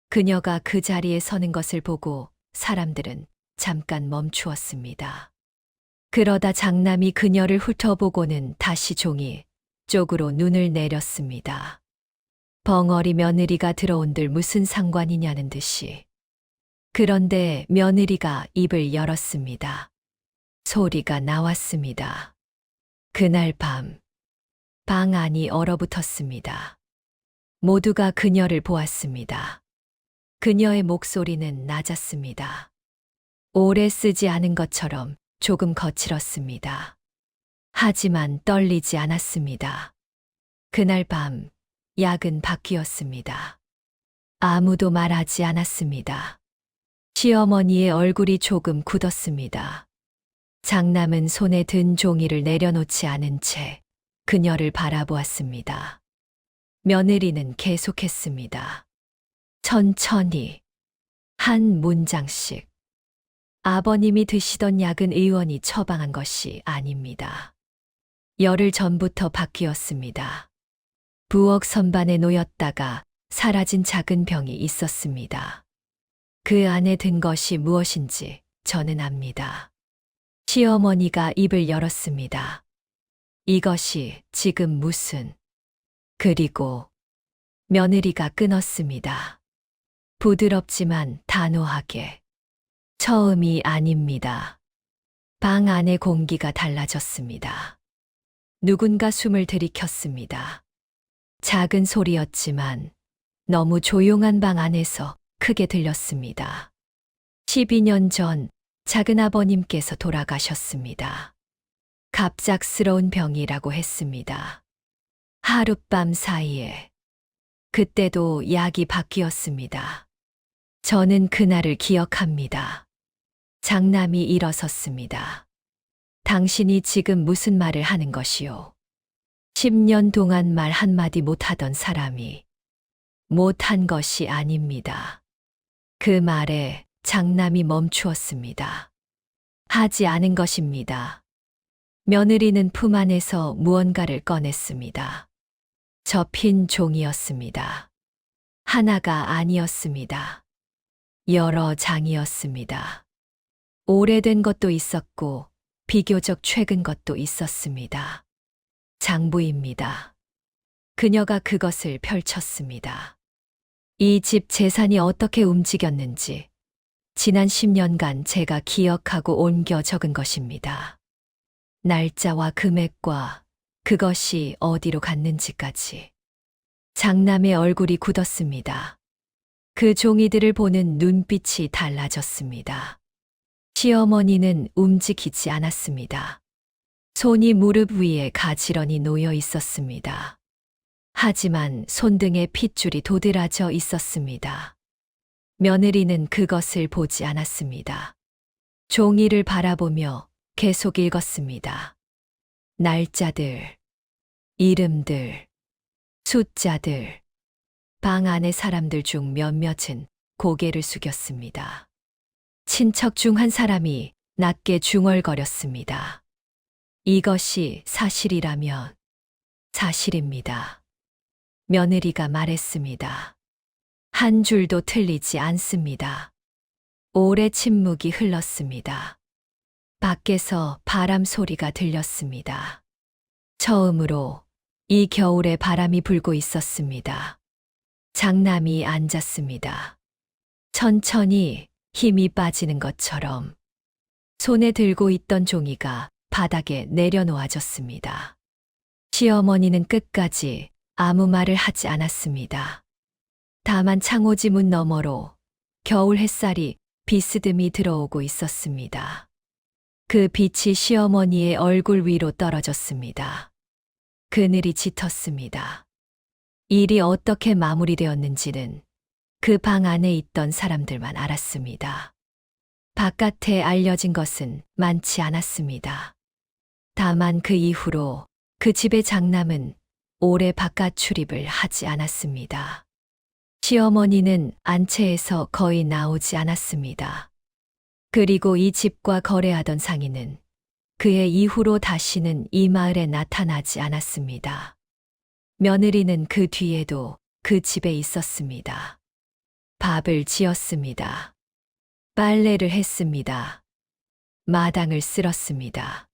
그녀가 그 자리에 서는 것을 보고 사람들은 잠깐 멈추었습니다. 그러다 장남이 그녀를 훑어보고는 다시 종이 쪽으로 눈을 내렸습니다. 벙어리 며느리가 들어온들 무슨 상관이냐는 듯이. 그런데 며느리가 입을 열었습니다. 소리가 나왔습니다. 그날 밤, 방 안이 얼어붙었습니다. 모두가 그녀를 보았습니다. 그녀의 목소리는 낮았습니다. 오래 쓰지 않은 것처럼 조금 거칠었습니다. 하지만 떨리지 않았습니다. 그날 밤, 약은 바뀌었습니다. 아무도 말하지 않았습니다. 시어머니의 얼굴이 조금 굳었습니다. 장남은 손에 든 종이를 내려놓지 않은 채 그녀를 바라보았습니다. 며느리는 계속했습니다. 천천히, 한 문장씩. 아버님이 드시던 약은 의원이 처방한 것이 아닙니다. 열흘 전부터 바뀌었습니다. 부엌 선반에 놓였다가 사라진 작은 병이 있었습니다. 그 안에 든 것이 무엇인지 저는 압니다. 시어머니가 입을 열었습니다. 이것이 지금 무슨... 그리고 며느리가 끊었습니다. 부드럽지만 단호하게. 처음이 아닙니다. 방 안의 공기가 달라졌습니다. 누군가 숨을 들이켰습니다. 작은 소리였지만 너무 조용한 방 안에서 크게 들렸습니다. 12년 전 작은 아버님께서 돌아가셨습니다. 갑작스러운 병이라고 했습니다. 하룻밤 사이에. 그때도 약이 바뀌었습니다. 저는 그날을 기억합니다. 장남이 일어섰습니다. 당신이 지금 무슨 말을 하는 것이오? 10년 동안 말 한마디 못하던 사람이 못한 것이 아닙니다. 그 말에 장남이 멈추었습니다. 하지 않은 것입니다. 며느리는 품 안에서 무언가를 꺼냈습니다. 접힌 종이었습니다. 하나가 아니었습니다. 여러 장이었습니다. 오래된 것도 있었고 비교적 최근 것도 있었습니다. 장부입니다. 그녀가 그것을 펼쳤습니다. 이 집 재산이 어떻게 움직였는지 지난 10년간 제가 기억하고 옮겨 적은 것입니다. 날짜와 금액과 그것이 어디로 갔는지까지. 장남의 얼굴이 굳었습니다. 그 종이들을 보는 눈빛이 달라졌습니다. 시어머니는 움직이지 않았습니다. 손이 무릎 위에 가지런히 놓여 있었습니다. 하지만 손등에 핏줄이 도드라져 있었습니다. 며느리는 그것을 보지 않았습니다. 종이를 바라보며 계속 읽었습니다. 날짜들, 이름들, 숫자들. 방 안의 사람들 중 몇몇은 고개를 숙였습니다. 친척 중 한 사람이 낮게 중얼거렸습니다. 이것이 사실이라면 사실입니다. 며느리가 말했습니다. 한 줄도 틀리지 않습니다. 오래 침묵이 흘렀습니다. 밖에서 바람 소리가 들렸습니다. 처음으로 이 겨울에 바람이 불고 있었습니다. 장남이 앉았습니다. 천천히 힘이 빠지는 것처럼 손에 들고 있던 종이가 바닥에 내려놓아졌습니다. 시어머니는 끝까지 아무 말을 하지 않았습니다. 다만 창호지 문 너머로 겨울 햇살이 비스듬히 들어오고 있었습니다. 그 빛이 시어머니의 얼굴 위로 떨어졌습니다. 그늘이 짙었습니다. 일이 어떻게 마무리되었는지는 그 방 안에 있던 사람들만 알았습니다. 바깥에 알려진 것은 많지 않았습니다. 다만 그 이후로 그 집의 장남은 오래 바깥 출입을 하지 않았습니다. 시어머니는 안채에서 거의 나오지 않았습니다. 그리고 이 집과 거래하던 상인은 그의 이후로 다시는 이 마을에 나타나지 않았습니다. 며느리는 그 뒤에도 그 집에 있었습니다. 밥을 지었습니다. 빨래를 했습니다. 마당을 쓸었습니다.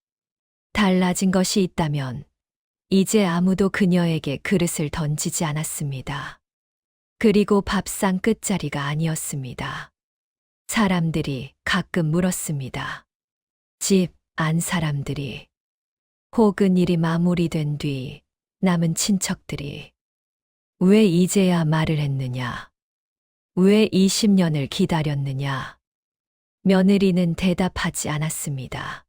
달라진 것이 있다면 이제 아무도 그녀에게 그릇을 던지지 않았습니다. 그리고 밥상 끝자리가 아니었습니다. 사람들이 가끔 물었습니다. 집 안 사람들이, 혹은 일이 마무리된 뒤 남은 친척들이 왜 이제야 말을 했느냐? 왜 20년을 기다렸느냐? 며느리는 대답하지 않았습니다.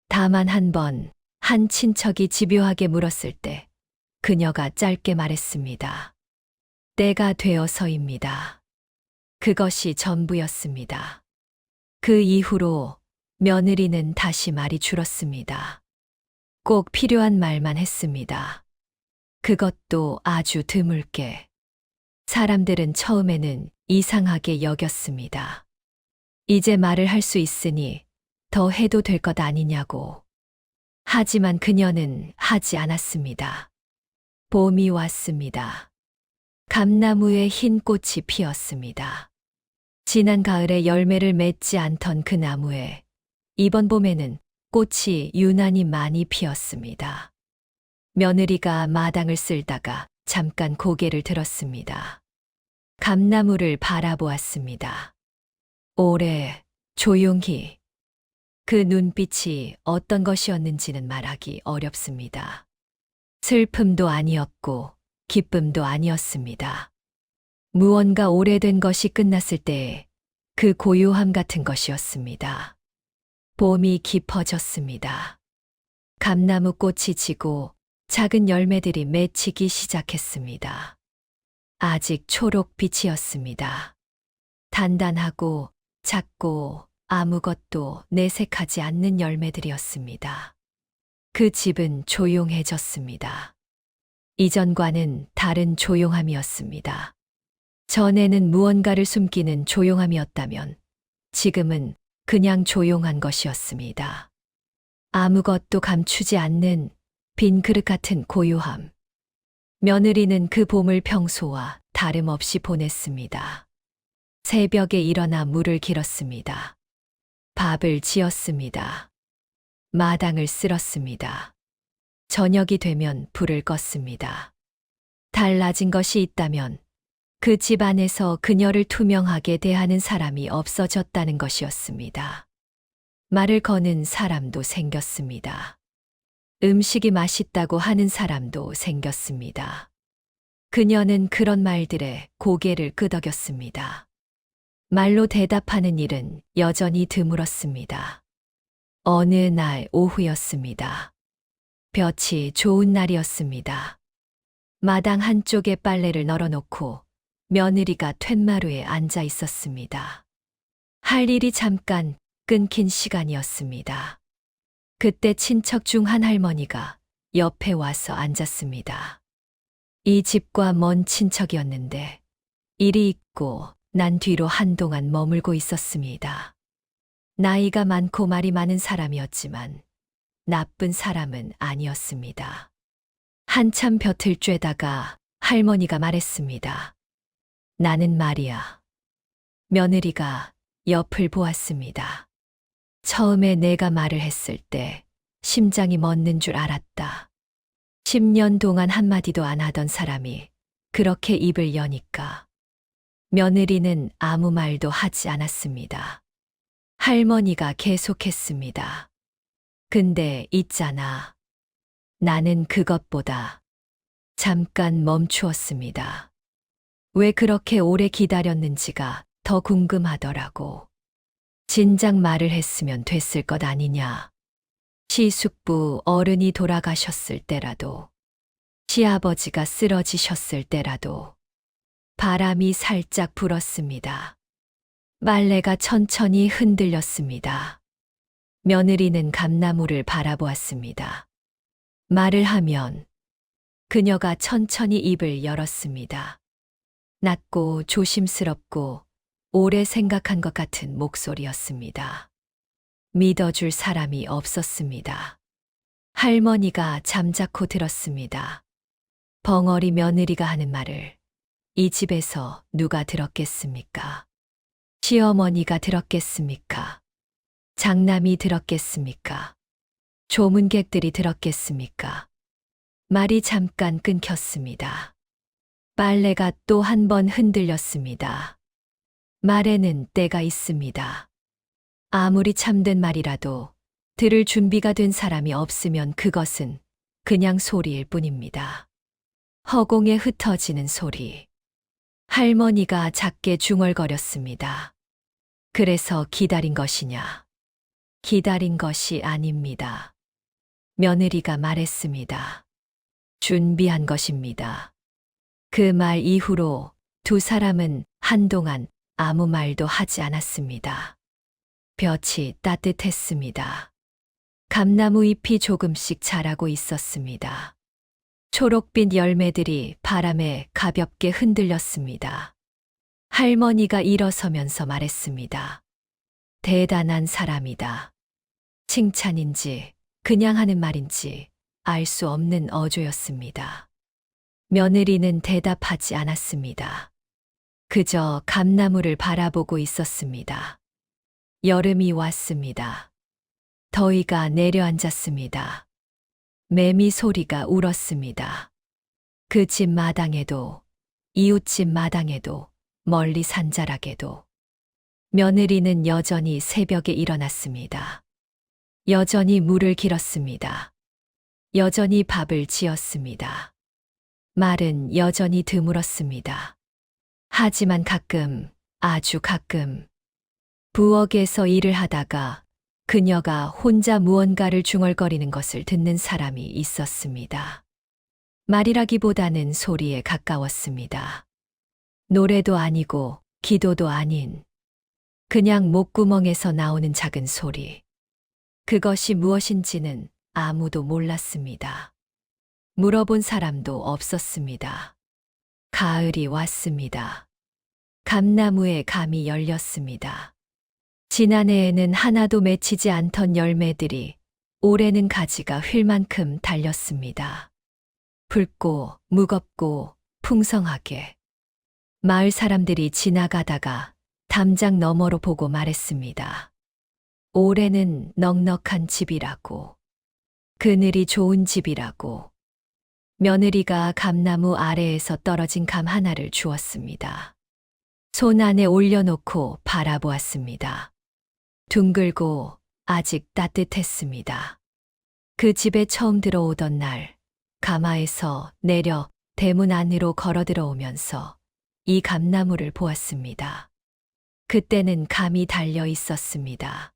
다만 한 번, 한 친척이 집요하게 물었을 때 그녀가 짧게 말했습니다. 때가 되어서입니다. 그것이 전부였습니다. 그 이후로 며느리는 다시 말이 줄었습니다. 꼭 필요한 말만 했습니다. 그것도 아주 드물게. 사람들은 처음에는 이상하게 여겼습니다. 이제 말을 할 수 있으니 더 해도 될 것 아니냐고. 하지만 그녀는 하지 않았습니다. 봄이 왔습니다. 감나무에 흰 꽃이 피었습니다. 지난 가을에 열매를 맺지 않던 그 나무에 이번 봄에는 꽃이 유난히 많이 피었습니다. 며느리가 마당을 쓸다가 잠깐 고개를 들었습니다. 감나무를 바라보았습니다. 오래, 조용히. 그 눈빛이 어떤 것이었는지는 말하기 어렵습니다. 슬픔도 아니었고 기쁨도 아니었습니다. 무언가 오래된 것이 끝났을 때의 그 고요함 같은 것이었습니다. 봄이 깊어졌습니다. 감나무 꽃이 지고 작은 열매들이 맺히기 시작했습니다. 아직 초록빛이었습니다. 단단하고 작고 아무것도 내색하지 않는 열매들이었습니다. 그 집은 조용해졌습니다. 이전과는 다른 조용함이었습니다. 전에는 무언가를 숨기는 조용함이었다면 지금은 그냥 조용한 것이었습니다. 아무것도 감추지 않는 빈 그릇 같은 고요함. 며느리는 그 봄을 평소와 다름없이 보냈습니다. 새벽에 일어나 물을 길었습니다. 밥을 지었습니다. 마당을 쓸었습니다. 저녁이 되면 불을 껐습니다. 달라진 것이 있다면 그 집 안에서 그녀를 투명하게 대하는 사람이 없어졌다는 것이었습니다. 말을 거는 사람도 생겼습니다. 음식이 맛있다고 하는 사람도 생겼습니다. 그녀는 그런 말들에 고개를 끄덕였습니다. 말로 대답하는 일은 여전히 드물었습니다. 어느 날 오후였습니다. 볕이 좋은 날이었습니다. 마당 한쪽에 빨래를 널어놓고 며느리가 툇마루에 앉아 있었습니다. 할 일이 잠깐 끊긴 시간이었습니다. 그때 친척 중 한 할머니가 옆에 와서 앉았습니다. 이 집과 먼 친척이었는데 일이 있고 난 뒤로 한동안 머물고 있었습니다. 나이가 많고 말이 많은 사람이었지만 나쁜 사람은 아니었습니다. 한참 볕을 쬐다가 할머니가 말했습니다. 나는 말이야. 며느리가 옆을 보았습니다. 처음에 내가 말을 했을 때 심장이 멎는 줄 알았다. 10년 동안 한마디도 안 하던 사람이 그렇게 입을 여니까. 며느리는 아무 말도 하지 않았습니다. 할머니가 계속했습니다. 근데 있잖아. 나는 그것보다 잠깐 멈추었습니다. 왜 그렇게 오래 기다렸는지가 더 궁금하더라고. 진작 말을 했으면 됐을 것 아니냐. 시숙부 어른이 돌아가셨을 때라도, 시아버지가 쓰러지셨을 때라도. 바람이 살짝 불었습니다. 빨래가 천천히 흔들렸습니다. 며느리는 감나무를 바라보았습니다. 말을 하면 그녀가 천천히 입을 열었습니다. 낮고 조심스럽고 오래 생각한 것 같은 목소리였습니다. 믿어줄 사람이 없었습니다. 할머니가 잠자코 들었습니다. 벙어리 며느리가 하는 말을 이 집에서 누가 들었겠습니까? 시어머니가 들었겠습니까? 장남이 들었겠습니까? 조문객들이 들었겠습니까? 말이 잠깐 끊겼습니다. 빨래가 또 한 번 흔들렸습니다. 말에는 때가 있습니다. 아무리 참된 말이라도 들을 준비가 된 사람이 없으면 그것은 그냥 소리일 뿐입니다. 허공에 흩어지는 소리. 할머니가 작게 중얼거렸습니다. 그래서 기다린 것이냐? 기다린 것이 아닙니다. 며느리가 말했습니다. 준비한 것입니다. 그 말 이후로 두 사람은 한동안 아무 말도 하지 않았습니다. 볕이 따뜻했습니다. 감나무 잎이 조금씩 자라고 있었습니다. 초록빛 열매들이 바람에 가볍게 흔들렸습니다. 할머니가 일어서면서 말했습니다. 대단한 사람이다. 칭찬인지 그냥 하는 말인지 알 수 없는 어조였습니다. 며느리는 대답하지 않았습니다. 그저 감나무를 바라보고 있었습니다. 여름이 왔습니다. 더위가 내려앉았습니다. 매미 소리가 울었습니다. 그 집 마당에도, 이웃집 마당에도, 멀리 산자락에도. 며느리는 여전히 새벽에 일어났습니다. 여전히 물을 길었습니다. 여전히 밥을 지었습니다. 말은 여전히 드물었습니다. 하지만 가끔, 아주 가끔, 부엌에서 일을 하다가 그녀가 혼자 무언가를 중얼거리는 것을 듣는 사람이 있었습니다. 말이라기보다는 소리에 가까웠습니다. 노래도 아니고 기도도 아닌 그냥 목구멍에서 나오는 작은 소리. 그것이 무엇인지는 아무도 몰랐습니다. 물어본 사람도 없었습니다. 가을이 왔습니다. 감나무에 감이 열렸습니다. 지난해에는 하나도 맺히지 않던 열매들이 올해는 가지가 휠 만큼 달렸습니다. 붉고 무겁고 풍성하게. 마을 사람들이 지나가다가 담장 너머로 보고 말했습니다. 올해는 넉넉한 집이라고. 그늘이 좋은 집이라고. 며느리가 감나무 아래에서 떨어진 감 하나를 주었습니다. 손 안에 올려놓고 바라보았습니다. 둥글고 아직 따뜻했습니다. 그 집에 처음 들어오던 날, 가마에서 내려 대문 안으로 걸어 들어오면서 이 감나무를 보았습니다. 그때는 감이 달려 있었습니다.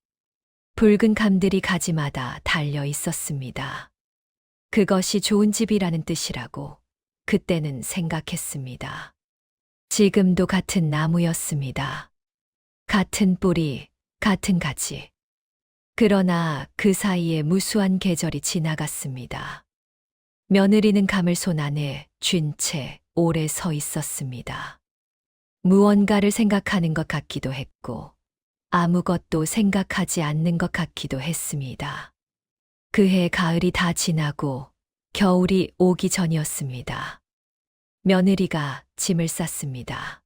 붉은 감들이 가지마다 달려 있었습니다. 그것이 좋은 집이라는 뜻이라고 그때는 생각했습니다. 지금도 같은 나무였습니다. 같은 뿌리, 같은 가지. 그러나 그 사이에 무수한 계절이 지나갔습니다. 며느리는 감을 손 안에 쥔 채 오래 서 있었습니다. 무언가를 생각하는 것 같기도 했고, 아무것도 생각하지 않는 것 같기도 했습니다. 그해 가을이 다 지나고 겨울이 오기 전이었습니다. 며느리가 짐을 쌌습니다.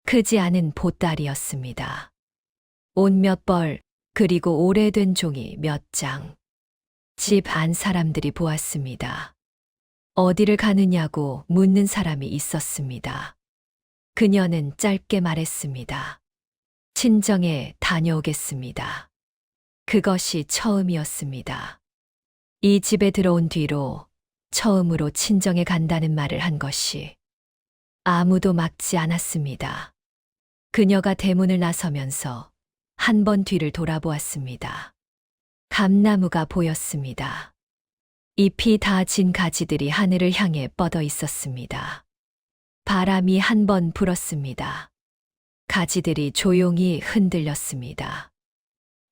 크지 않은 보따리였습니다. 옷 몇 벌, 그리고 오래된 종이 몇 장. 집 안 사람들이 보았습니다. 어디를 가느냐고 묻는 사람이 있었습니다. 그녀는 짧게 말했습니다. 친정에 다녀오겠습니다. 그것이 처음이었습니다. 이 집에 들어온 뒤로 처음으로 친정에 간다는 말을 한 것이 아무도 막지 않았습니다. 그녀가 대문을 나서면서 한 번 뒤를 돌아보았습니다. 감나무가 보였습니다. 잎이 다 진 가지들이 하늘을 향해 뻗어 있었습니다. 바람이 한 번 불었습니다. 가지들이 조용히 흔들렸습니다.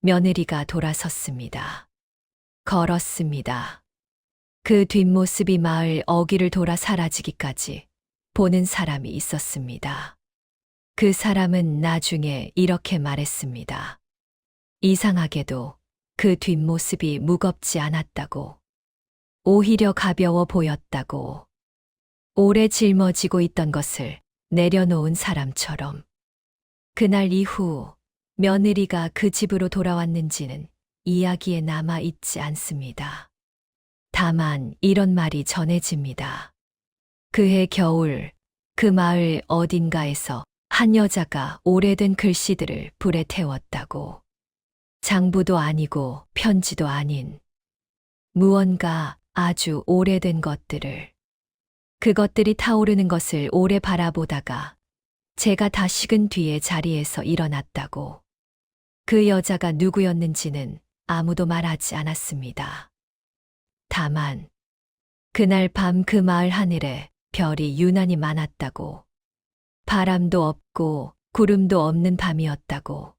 며느리가 돌아섰습니다. 걸었습니다. 그 뒷모습이 마을 어귀를 돌아 사라지기까지 보는 사람이 있었습니다. 그 사람은 나중에 이렇게 말했습니다. 이상하게도 그 뒷모습이 무겁지 않았다고, 오히려 가벼워 보였다고, 오래 짊어지고 있던 것을 내려놓은 사람처럼. 그날 이후 며느리가 그 집으로 돌아왔는지는 이야기에 남아 있지 않습니다. 다만 이런 말이 전해집니다. 그해 겨울 그 마을 어딘가에서 한 여자가 오래된 글씨들을 불에 태웠다고. 장부도 아니고 편지도 아닌 무언가 아주 오래된 것들을. 그것들이 타오르는 것을 오래 바라보다가 제가 다 식은 뒤에 자리에서 일어났다고. 그 여자가 누구였는지는 아무도 말하지 않았습니다. 다만 그날 밤 그 마을 하늘에 별이 유난히 많았다고. 바람도 없고 구름도 없는 밤이었다고.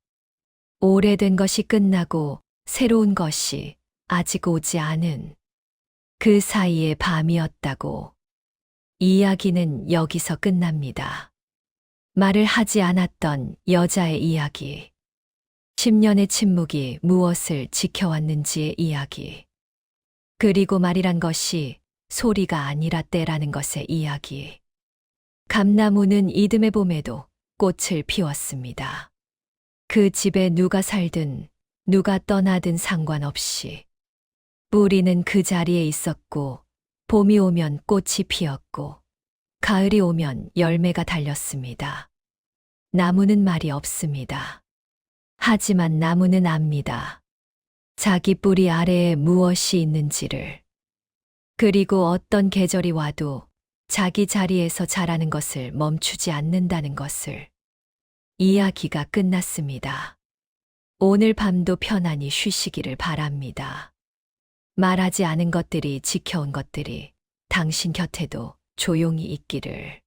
오래된 것이 끝나고 새로운 것이 아직 오지 않은 그 사이의 밤이었다고. 이야기는 여기서 끝납니다. 말을 하지 않았던 여자의 이야기. 10년의 침묵이 무엇을 지켜왔는지의 이야기. 그리고 말이란 것이 소리가 아니라 때라는 것의 이야기. 감나무는 이듬해 봄에도 꽃을 피웠습니다. 그 집에 누가 살든 누가 떠나든 상관없이 뿌리는 그 자리에 있었고, 봄이 오면 꽃이 피었고 가을이 오면 열매가 달렸습니다. 나무는 말이 없습니다. 하지만 나무는 압니다. 자기 뿌리 아래에 무엇이 있는지를. 그리고 어떤 계절이 와도 자기 자리에서 자라는 것을 멈추지 않는다는 것을. 이야기가 끝났습니다. 오늘 밤도 편안히 쉬시기를 바랍니다. 말하지 않은 것들이, 지켜온 것들이 당신 곁에도 조용히 있기를.